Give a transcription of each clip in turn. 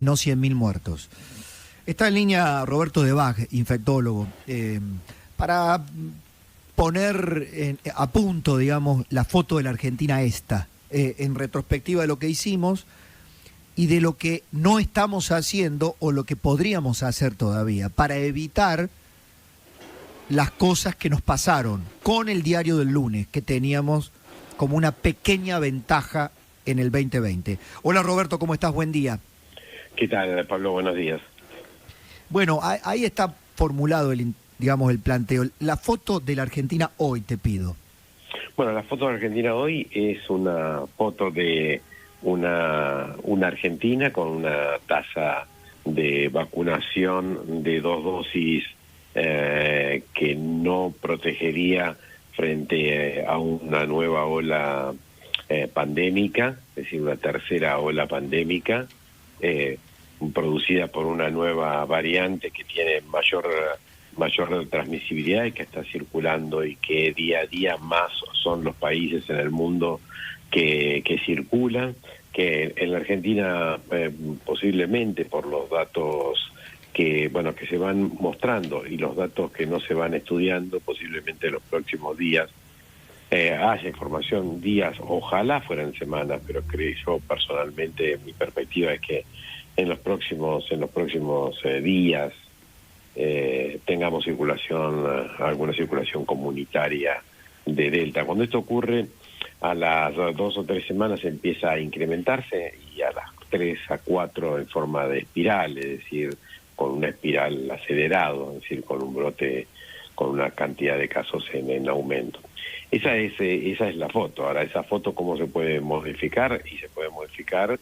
no 100.000 muertos. Está en línea Roberto de Bach, infectólogo, para poner a punto, digamos, la foto de la Argentina en retrospectiva de lo que hicimos y de lo que no estamos haciendo o lo que podríamos hacer todavía para evitar las cosas que nos pasaron con el diario del lunes, que teníamos como una pequeña ventaja en el 2020. Hola Roberto, ¿cómo estás? Buen día. ¿Qué tal, Pablo? Buenos días. Bueno, ahí está formulado digamos, el planteo. La foto de la Argentina hoy, te pido. Bueno, la foto de Argentina hoy es una foto de una Argentina con una tasa de vacunación de 2 dosis que no protegería frente a una nueva ola pandémica, es decir, una tercera ola pandémica, producida por una nueva variante que tiene mayor transmisibilidad y que está circulando, y que día a día más son los países en el mundo que circulan, que en la Argentina posiblemente por los datos que se van mostrando y los datos que no se van estudiando, posiblemente en los próximos días haya información, días, ojalá fueran semanas, pero creo yo personalmente, mi perspectiva es que en los próximos días tengamos alguna circulación comunitaria de Delta. Cuando esto ocurre, a las 2 o 3 semanas empieza a incrementarse, y a las 3 a 4 en forma de espiral, es decir, con una espiral acelerado, es decir, con un brote, con una cantidad de casos en aumento. Esa es la foto. Ahora, esa foto, ¿cómo se puede modificar? Y se puede modificar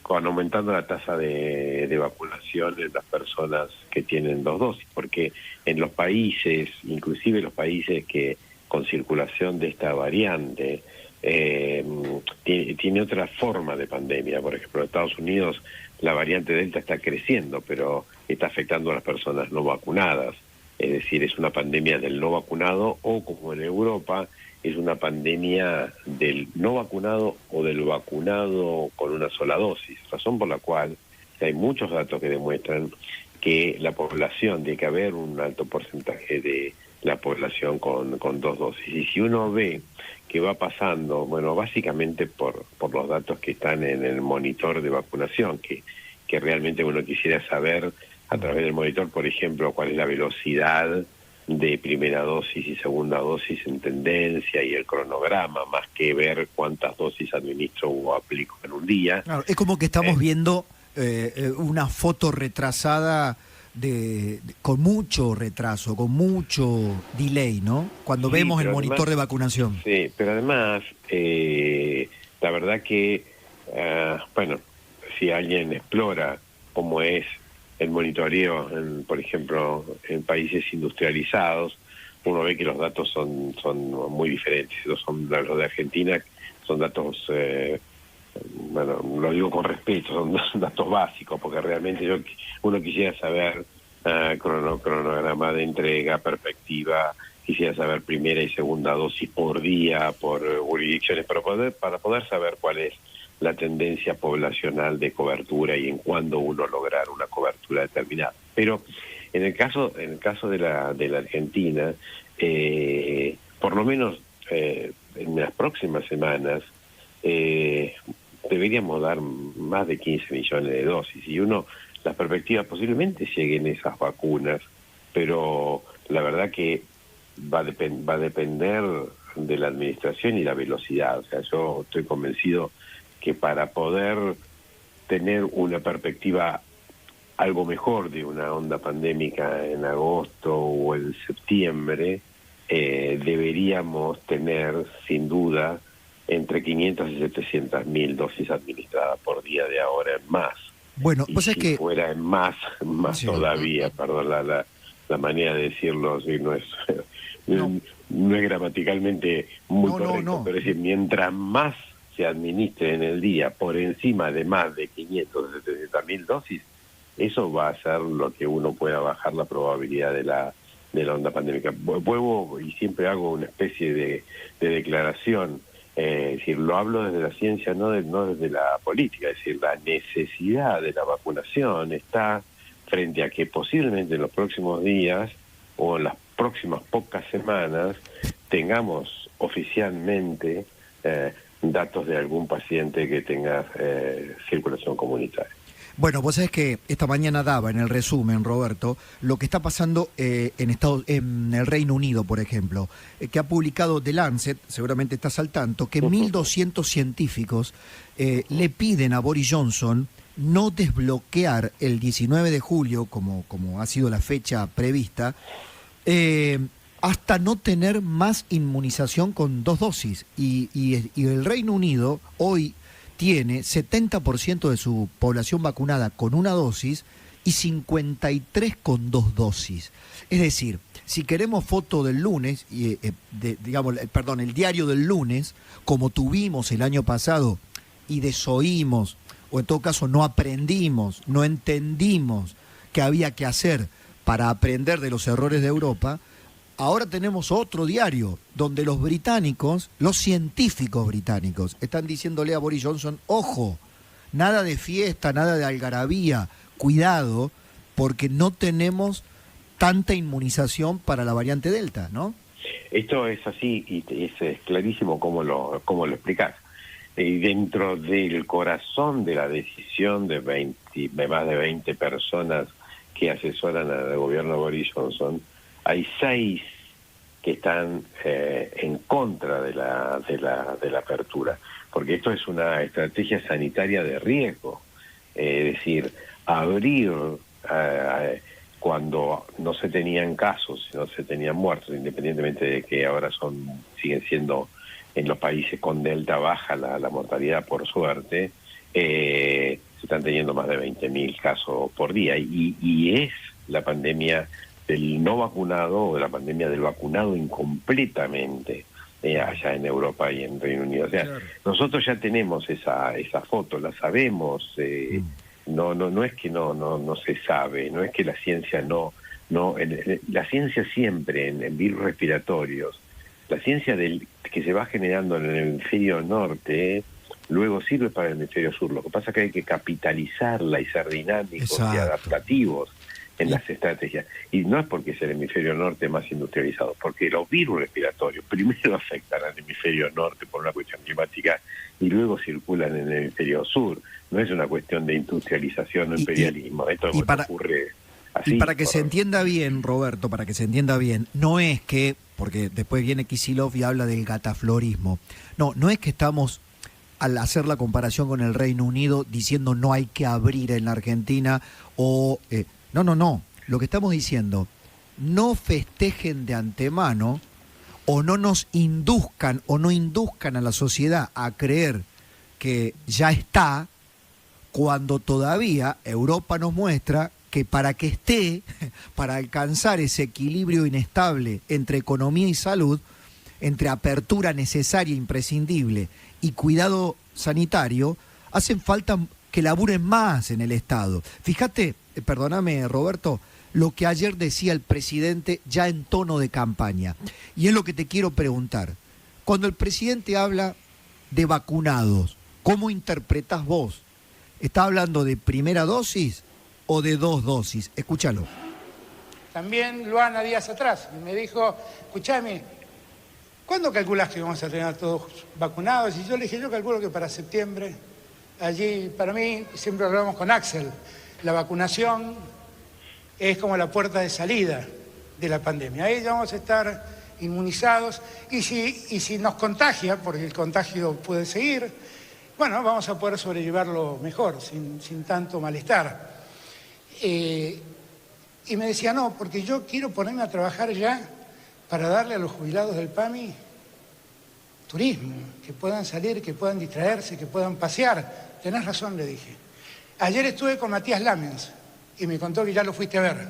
aumentando la tasa de vacunación en las personas que tienen 2 dosis, porque en los países, inclusive los países que con circulación de esta variante, tiene otra forma de pandemia. Por ejemplo, en Estados Unidos la variante Delta está creciendo, pero está afectando a las personas no vacunadas, es decir, es una pandemia del no vacunado, o como en Europa, es una pandemia del no vacunado o del vacunado con una sola dosis, razón por la cual hay muchos datos que demuestran que la población, tiene que haber un alto porcentaje de la población con 2 dosis. Y si uno ve que va pasando, bueno, básicamente por los datos que están en el monitor de vacunación, que realmente uno quisiera saber a través del monitor, por ejemplo, cuál es la velocidad de primera dosis y segunda dosis en tendencia y el cronograma, más que ver cuántas dosis administro o aplico en un día. Claro, es como que estamos viendo una foto retrasada con mucho retraso, con mucho delay, ¿no? Cuando vemos el monitor de vacunación. Sí, pero además, la verdad que, si alguien explora cómo es el monitoreo, por ejemplo, en países industrializados, uno ve que los datos son muy diferentes. Los de Argentina son datos, lo digo con respeto, son datos básicos, porque realmente uno quisiera saber cronograma de entrega, perspectiva, quisiera saber primera y segunda dosis por día, por jurisdicciones, para poder saber cuál es la tendencia poblacional de cobertura y en cuándo uno lograr una cobertura determinada. Pero en el caso de la Argentina, por lo menos en las próximas semanas deberíamos dar más de 15 millones de dosis, y las perspectivas posiblemente lleguen esas vacunas, pero la verdad que va a depender de la administración y la velocidad. O sea, yo estoy convencido que para poder tener una perspectiva algo mejor de una onda pandémica en agosto o en septiembre, deberíamos tener, sin duda, entre 500 y 700 mil dosis administradas por día de ahora en más. Bueno, y pues si es que fuera en más sí, todavía, perdón, la manera de decirlo, sí, no es gramaticalmente muy correcto, pero es decir, mientras más se administre en el día por encima de más de 500 o 700 mil dosis, eso va a ser lo que uno pueda bajar la probabilidad de la onda pandémica. Vuelvo y siempre hago una especie de declaración. Es decir, lo hablo desde la ciencia, no desde la política. Es decir, la necesidad de la vacunación está frente a que posiblemente en los próximos días o en las próximas pocas semanas tengamos oficialmente datos de algún paciente que tenga circulación comunitaria. Bueno, vos sabés que esta mañana daba en el resumen, Roberto, lo que está pasando en el Reino Unido, por ejemplo, que ha publicado The Lancet, seguramente estás al tanto, que 1.200 científicos le piden a Boris Johnson no desbloquear el 19 de julio, como ha sido la fecha prevista, hasta no tener más inmunización con 2 dosis. Y el Reino Unido hoy tiene 70% de su población vacunada con 1 dosis y 53 con 2 dosis. Es decir, si queremos foto del lunes, el diario del lunes, como tuvimos el año pasado y desoímos, o en todo caso no aprendimos, no entendimos qué había que hacer para aprender de los errores de Europa, ahora tenemos otro diario donde los británicos, los científicos británicos, están diciéndole a Boris Johnson, ojo, nada de fiesta, nada de algarabía, cuidado, porque no tenemos tanta inmunización para la variante Delta, ¿no? Esto es así y es clarísimo cómo lo explicás. Y dentro del corazón de la decisión de más de 20 personas que asesoran al gobierno de Boris Johnson, hay 6 que están en contra de la apertura, porque esto es una estrategia sanitaria de riesgo. Es decir, abrir cuando no se tenían casos, no se tenían muertos, independientemente de que ahora siguen siendo en los países con Delta baja la mortalidad, por suerte, se están teniendo más de 20.000 casos por día, y es la pandemia del no vacunado o de la pandemia del vacunado incompletamente allá en Europa y en Reino Unido. O sea, claro, nosotros ya tenemos esa foto, la sabemos. No es que no se sabe, no es que la ciencia la ciencia siempre en virus respiratorios, la ciencia que se va generando en el hemisferio norte, luego sirve para el hemisferio sur. Lo que pasa es que hay que capitalizarla y ser dinámicos. Exacto. Y adaptativos en las estrategias. Y no es porque es el hemisferio norte más industrializado, porque los virus respiratorios primero afectan al hemisferio norte por una cuestión climática y luego circulan en el hemisferio sur. No es una cuestión de industrialización o imperialismo. Esto ocurre así. Y para que se entienda bien, Roberto, para que se entienda bien, no es que, porque después viene Kicillof y habla del gataflorismo, no es que estamos, al hacer la comparación con el Reino Unido, diciendo no hay que abrir en la Argentina o... No. Lo que estamos diciendo, no festejen de antemano o no nos induzcan o no induzcan a la sociedad a creer que ya está, cuando todavía Europa nos muestra que para que esté, para alcanzar ese equilibrio inestable entre economía y salud, entre apertura necesaria e imprescindible y cuidado sanitario, hacen falta que laburen más en el Estado. Fíjate, perdóname, Roberto, lo que ayer decía el presidente ya en tono de campaña. Y es lo que te quiero preguntar. Cuando el presidente habla de vacunados, ¿cómo interpretás vos? ¿Está hablando de primera dosis o de 2 dosis? Escúchalo. También Luana días atrás me dijo, escuchame, ¿cuándo calculás que vamos a tener a todos vacunados? Y yo le dije, yo calculo que para septiembre. Allí, para mí, siempre hablamos con Axel, la vacunación es como la puerta de salida de la pandemia. Ahí ya vamos a estar inmunizados y si nos contagia, porque el contagio puede seguir, bueno, vamos a poder sobrellevarlo mejor, sin tanto malestar. Y me decía, no, porque yo quiero ponerme a trabajar ya para darle a los jubilados del PAMI turismo, que puedan salir, que puedan distraerse, que puedan pasear. Tenés razón, le dije. Ayer estuve con Matías Lamens y me contó que ya lo fuiste a ver.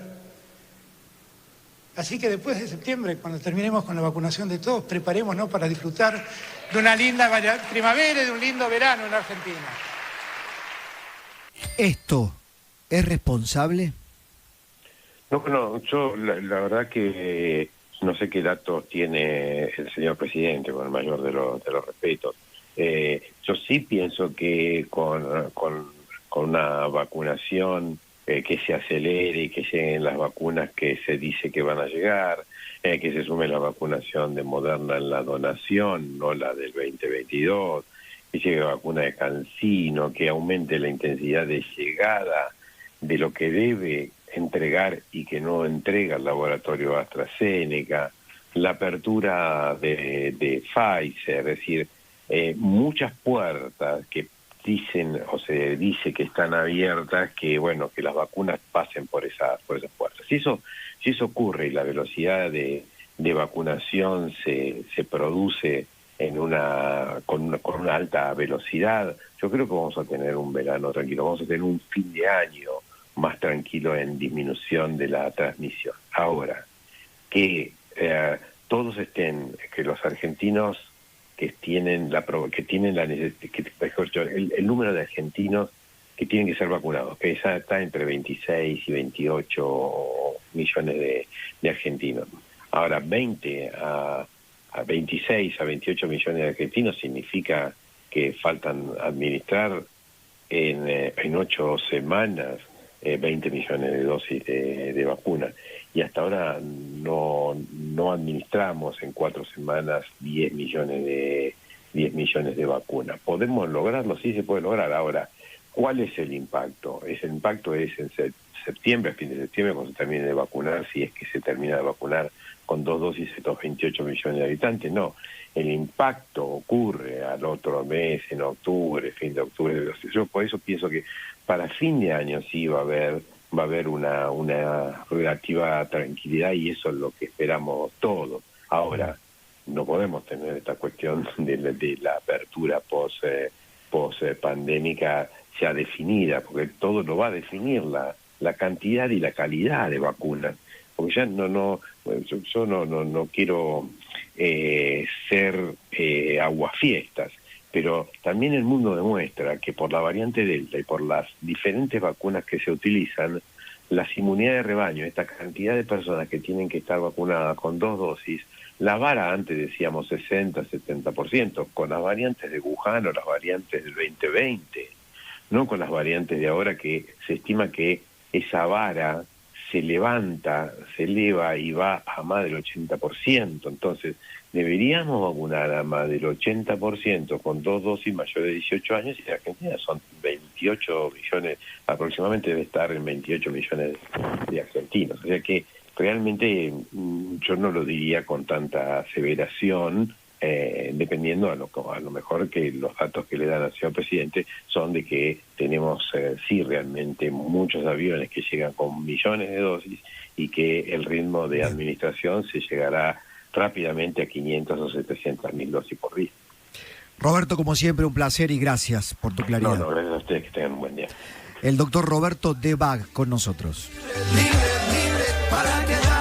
Así que después de septiembre, cuando terminemos con la vacunación de todos, preparémonos para disfrutar de una linda primavera y de un lindo verano en Argentina. ¿Esto es responsable? No, yo la verdad que no sé qué datos tiene el señor presidente, con el mayor de los respetos. Yo sí pienso que con una vacunación que se acelere, que lleguen las vacunas que se dice que van a llegar, que se sume la vacunación de Moderna en la donación, no la del 2022, que llegue vacuna de CanSino, que aumente la intensidad de llegada de lo que debe entregar y que no entrega el laboratorio AstraZeneca, la apertura de Pfizer, es decir, muchas puertas que dicen o se dice que están abiertas, que bueno, que las vacunas pasen por esas puertas. Si eso ocurre y la velocidad de vacunación se produce con una alta velocidad, yo creo que vamos a tener un verano tranquilo, vamos a tener un fin de año más tranquilo en disminución de la transmisión. Ahora, que todos que los argentinos que tienen el número de argentinos que tienen que ser vacunados, que ya está entre 26 y 28 millones de argentinos. Ahora, 20 a 26 a 28 millones de argentinos significa que faltan administrar en 8 semanas 20 millones de dosis de vacuna. Y hasta ahora no administramos en 4 semanas 10 millones de vacunas. ¿Podemos lograrlo? Sí, se puede lograr. Ahora, ¿cuál es el impacto? El impacto es en septiembre, a fin de septiembre, cuando se termine de vacunar, si es que se termina de vacunar con 2 dosis estos 28 millones de habitantes. No, el impacto ocurre al otro mes, en octubre, fin de octubre. Yo por eso pienso que para fin de año sí va a haber una relativa tranquilidad, y eso es lo que esperamos todos. Ahora, no podemos tener esta cuestión de la apertura post pandémica ya definida, porque todo lo va a definir la cantidad y la calidad de vacunas. Porque ya yo no quiero ser aguafiestas, pero también el mundo demuestra que por la variante Delta y por las diferentes vacunas que se utilizan, las inmunidades de rebaño, esta cantidad de personas que tienen que estar vacunadas con 2 dosis, la vara antes decíamos 60-70%, con las variantes de Wuhan o las variantes del 2020, no con las variantes de ahora, que se estima que esa vara se eleva y va a más del 80%. Entonces, deberíamos vacunar a más del 80% con 2 dosis mayores de 18 años, y en Argentina son 28 millones, aproximadamente debe estar en 28 millones de argentinos. O sea que realmente yo no lo diría con tanta aseveración, dependiendo a lo mejor que los datos que le dan al señor presidente son de que tenemos sí realmente muchos aviones que llegan con millones de dosis, y que el ritmo de administración se llegará rápidamente a 500 o 700 mil dosis por día. Roberto, como siempre, un placer y gracias por tu claridad. No, gracias a ustedes, que tengan un buen día. El doctor Roberto de Bag con nosotros. Libre, libre, para que